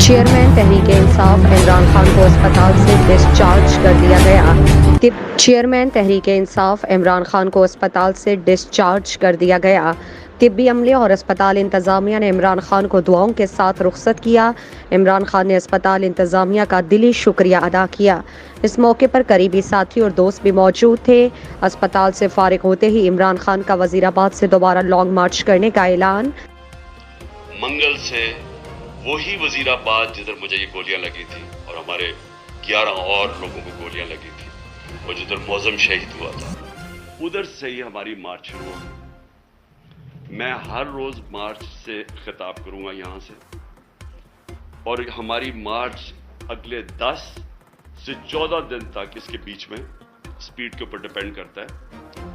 Chairman Tehreek Insaf Imran Khan کو اسپتال سے ڈسچارج کر دیا گیا۔ چیئرمین تحریک انصاف عمران خان کو اسپتال سے ڈسچارج کر دیا گیا۔ طبی عملے اور اسپتال انتظامیہ نے عمران خان کو دعاؤں کے ساتھ رخصت کیا۔ عمران خان نے اسپتال انتظامیہ کا دلی شکریہ ادا کیا۔ اس موقع پر قریبی ساتھی اور دوست بھی موجود تھے۔ اسپتال سے فارغ ہوتے ہی عمران خان کا وزیر آباد سے دوبارہ لانگ مارچ کرنے کا اعلان۔ منگل سے وہی وزیر آباد جدھر مجھے یہ گولیاں لگی تھی اور ہمارے 11 اور لوگوں کو گولیاں لگی تھی اور جدھر معظم شہید ہوا تھا، ادھر سے ہی ہماری مارچ شروع ہوگی۔ میں ہر روز مارچ سے خطاب کروں گا یہاں سے، اور ہماری مارچ اگلے 10 سے 14 دن تک، اس کے بیچ میں سپیڈ کے اوپر ڈیپینڈ کرتا ہے،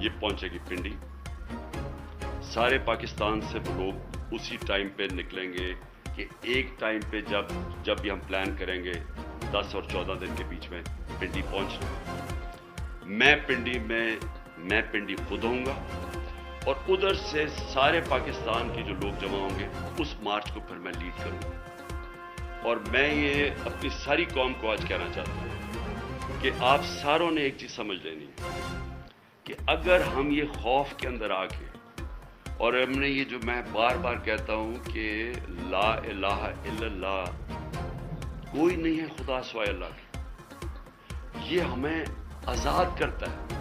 یہ پہنچے گی پنڈی۔ سارے پاکستان سے لوگ اسی ٹائم پہ نکلیں گے کہ ایک ٹائم پہ جب بھی ہم پلان کریں گے 10 اور 14 دن کے بیچ میں پنڈی پہنچنا۔ میں پنڈی خود ہوں گا، اور ادھر سے سارے پاکستان کے جو لوگ جمع ہوں گے اس مارچ کو پھر میں لیڈ کروں گا۔ اور میں یہ اپنی ساری قوم کو آج کہنا چاہتا ہوں کہ آپ ساروں نے ایک چیز سمجھ لینی ہے کہ اگر ہم یہ خوف کے اندر آ کے، اور ہم نے یہ جو میں بار بار کہتا ہوں کہ لا الہ الا اللہ، کوئی نہیں ہے خدا سوائے اللہ کی، یہ ہمیں آزاد کرتا ہے،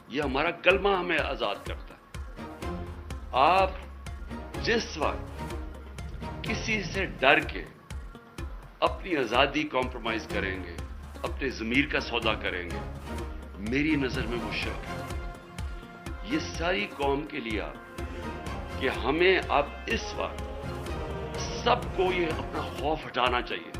یہ ہمارا کلمہ ہمیں آزاد کرتا ہے۔ آپ جس وقت کسی سے ڈر کے اپنی آزادی کمپرومائز کریں گے، اپنے ضمیر کا سودا کریں گے، میری نظر میں وہ شرک ہے۔ یہ ساری قوم کے لیے کہ ہمیں اب اس وقت سب کو یہ اپنا خوف ہٹانا چاہیے۔